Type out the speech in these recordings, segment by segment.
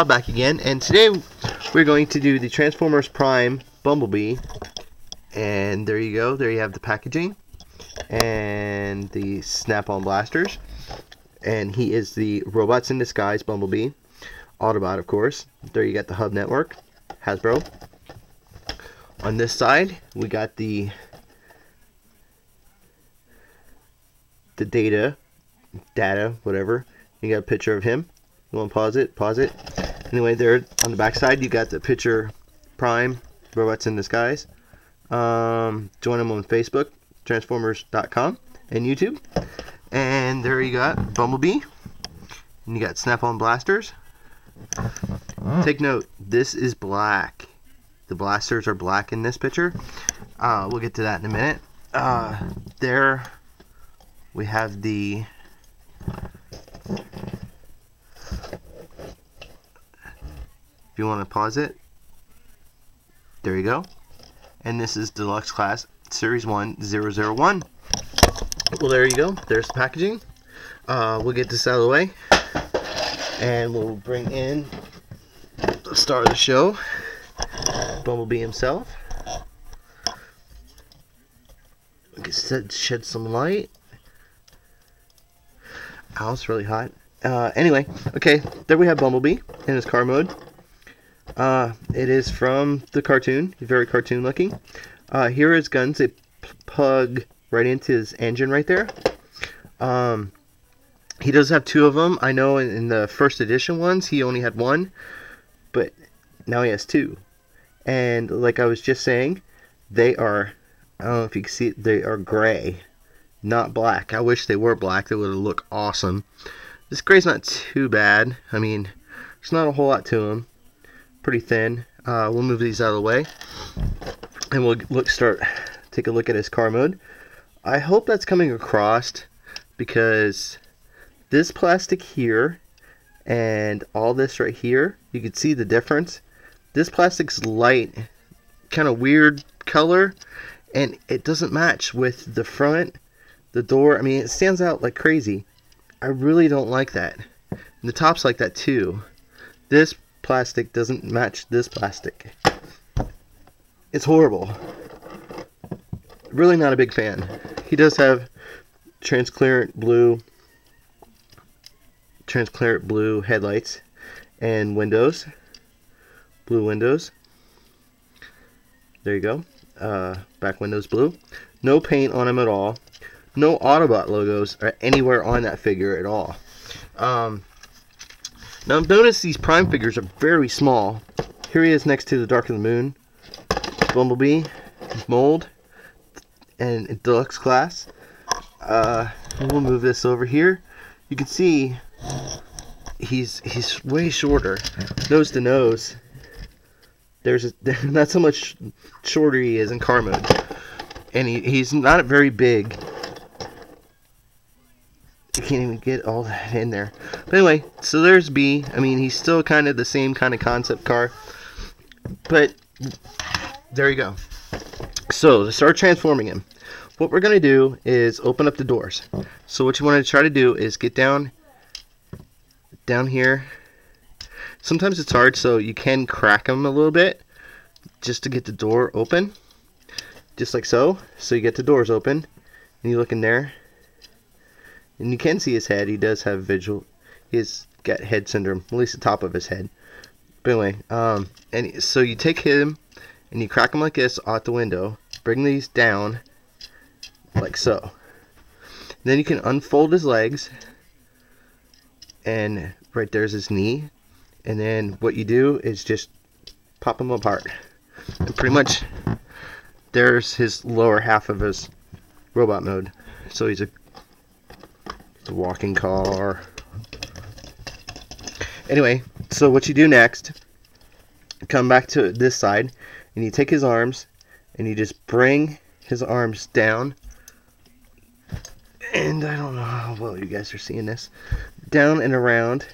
Back again, and today we're going to do the Transformers Prime Bumblebee. And there you go, there you have the packaging and the snap-on blasters, and he is the Robots in Disguise Bumblebee Autobot, of course. There you got the Hub Network, Hasbro. On this side we got the data, whatever. You got a picture of him. You want to pause it. Anyway, there on the back side you got the picture Prime Robots in Disguise. Join them on Facebook, Transformers.com, and YouTube. And there you got Bumblebee. And you got snap-on blasters. Take note, this is black. The blasters are black in this picture. We'll get to that in a minute. There we have the if you want to pause it, there you go. And this is Deluxe Class Series 1001. Well, there you go. There's the packaging. We'll get this out of the way, and we'll bring in the star of the show, Bumblebee himself. We can shed some light. Ow, it's really hot. Anyway, okay, there we have Bumblebee in his car mode. It is from the cartoon, very cartoon looking. Here are his guns. They plug right into his engine right there. He does have two of them. I know in the first edition ones he only had one, but now he has two. And like I was just saying, they are, I don't know if you can see it, they are gray, not black. I wish they were black. They would have looked awesome. This gray's not too bad. I mean, there's not a whole lot to them. Pretty thin. We'll move these out of the way, and we'll take a look at his car mode. I hope that's coming across, because this plastic here and all this right here, you can see the difference. This plastic's light, kind of weird color, and it doesn't match with the front, the door. I mean, it stands out like crazy. I really don't like that. And the top's like that too. This plastic doesn't match this plastic. It's horrible. Really not a big fan. He does have transparent blue headlights and windows. Blue windows. There you go. Back windows blue. No paint on him at all. No Autobot logos are anywhere on that figure at all. Now notice these Prime figures are very small. Here he is next to the Dark of the Moon Bumblebee mold and Deluxe Class. We'll move this over here. You can see he's way shorter, nose to nose. That's how much shorter he is in car mode, and he's not very big. You can't even get all that in there. But anyway, so there's B. I mean, he's still kind of the same kind of concept car. But there you go. So to start transforming him, what we're going to do is open up the doors. So what you want to try to do is get down here. Sometimes it's hard, so you can crack them a little bit just to get the door open. Just like so. So you get the doors open, and you look in there. And you can see his head. He does have visual. He's got head syndrome, at least the top of his head. But anyway, so you take him and you crack him like this out the window. Bring these down like so. Then you can unfold his legs, and right there's his knee. And then what you do is just pop him apart. And pretty much there's his lower half of his robot mode. So he's a walking car. Anyway, so what you do next, come back to this side, and you take his arms, and you just bring his arms down, and I don't know how well you guys are seeing this, down and around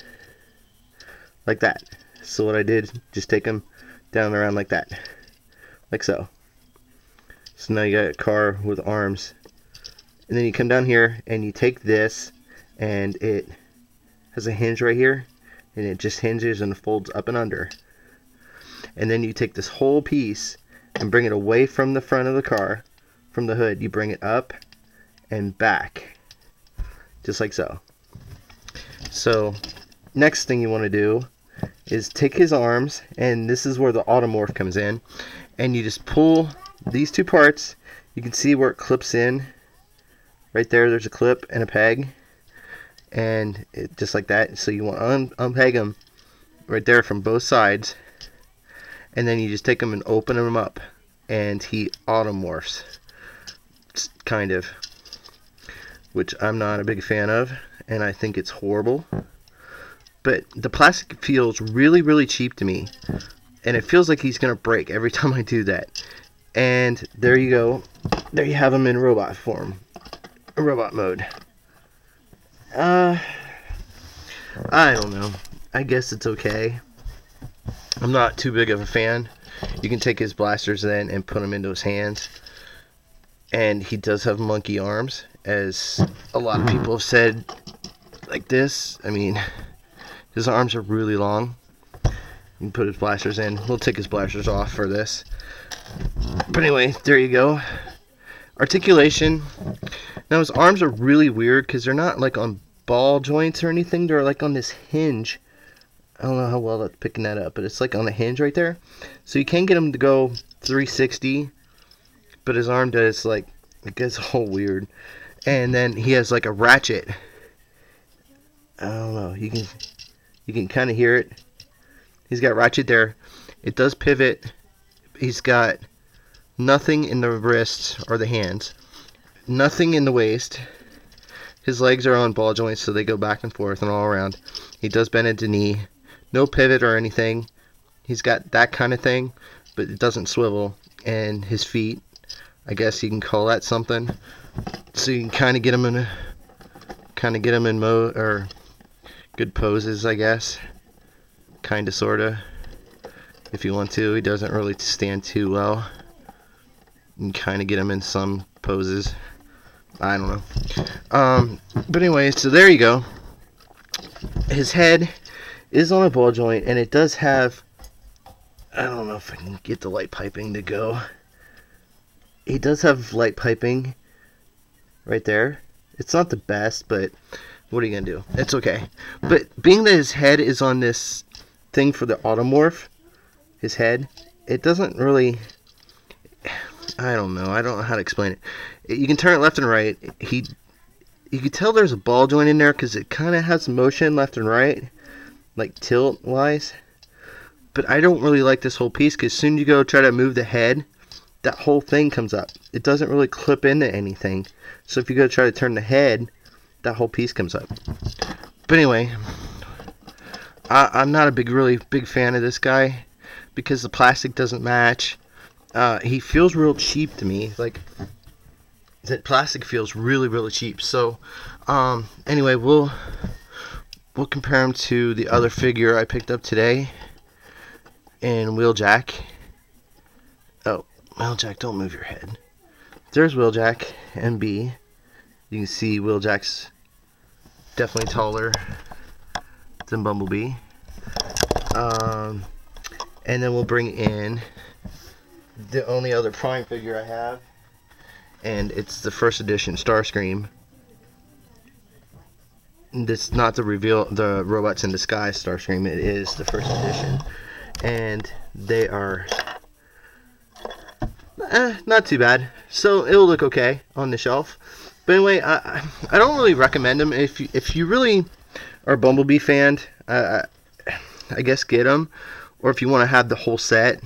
like that. So what I did, just take him down and around like that, like so. So now you got a car with arms, and then you come down here and you take this, and it has a hinge right here, and it just hinges and folds up and under. And then you take this whole piece and bring it away from the front of the car, from the hood. You bring it up and back, just like so. So next thing you want to do is take his arms, and this is where the automorph comes in, and you just pull these two parts. You can see where it clips in right there. There's a clip and a peg, and just like that. So you want to unpeg them right there from both sides, and then you just take them and open them up, and he automorphs, kind of, which I'm not a big fan of, and I think it's horrible. But the plastic feels really, really cheap to me, and it feels like he's gonna break every time I do that. And there you go. There you have him in robot form, robot mode. I don't know. I guess it's okay. I'm not too big of a fan. You can take his blasters then and put them into his hands. And he does have monkey arms, as a lot of people have said, like this. I mean, his arms are really long. You can put his blasters in. We'll take his blasters off for this. But anyway, there you go. Articulation. Now his arms are really weird because they're not like on ball joints or anything. They're like on this hinge. I don't know how well that's picking that up, but it's like on a hinge right there. So you can get him to go 360, but his arm does, like, it gets all weird. And then he has like a ratchet. I don't know. You can kind of hear it. He's got ratchet there. It does pivot. He's got nothing in the wrists or the hands. Nothing in the waist. His legs are on ball joints, so they go back and forth and all around. He does bend at the knee. No pivot or anything. He's got that kind of thing, but it doesn't swivel. And his feet, I guess you can call that something. So you can kind of get him in mode, or good poses, I guess. Kind of, sort of, if you want to. He doesn't really stand too well. You can kind of get him in some poses. I don't know. But anyway, so there you go. His head is on a ball joint, and it does have, I don't know if I can get the light piping to go. He does have light piping right there. It's not the best, but what are you going to do? It's okay. But being that his head is on this thing for the automorph, his head, it doesn't really, I don't know how to explain it. You can turn it left and right. You can tell there's a ball joint in there because it kind of has motion left and right, like tilt wise. But I don't really like this whole piece because as soon as you go try to move the head, that whole thing comes up. It doesn't really clip into anything. So if you go try to turn the head, that whole piece comes up. But anyway, I'm not a really big fan of this guy because the plastic doesn't match. He feels real cheap to me. Like, that plastic feels really, really cheap. So anyway, we'll compare him to the other figure I picked up today in Wheeljack. Oh, Wheeljack, don't move your head. There's Wheeljack MB. You can see Wheeljack's definitely taller than Bumblebee. And then we'll bring in the only other Prime figure I have, and it's the first edition Starscream. This not the Robots in Disguise Starscream. It is the first edition, and they are not too bad. So it'll look okay on the shelf. But anyway, I don't really recommend them. If you really are a Bumblebee fan, I guess get them. Or if you want to have the whole set,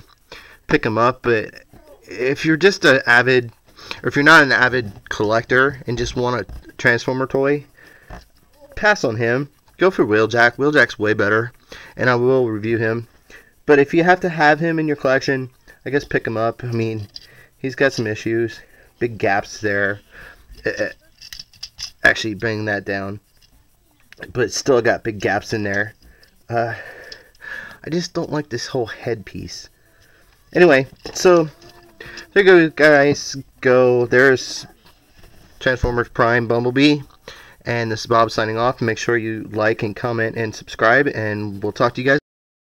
pick them up. But if you're just an avid, or if you're not an avid collector and just want a Transformer toy, pass on him. Go for Wheeljack. Wheeljack's way better, and I will review him. But if you have to have him in your collection, I guess pick him up. I mean, he's got some issues, big gaps there. Actually, bring that down, but it's still got big gaps in there. I just don't like this whole headpiece. Anyway, so there you go, guys. There's Transformers Prime Bumblebee, And this is Bob signing off. Make sure you like and comment and subscribe, and we'll talk to you guys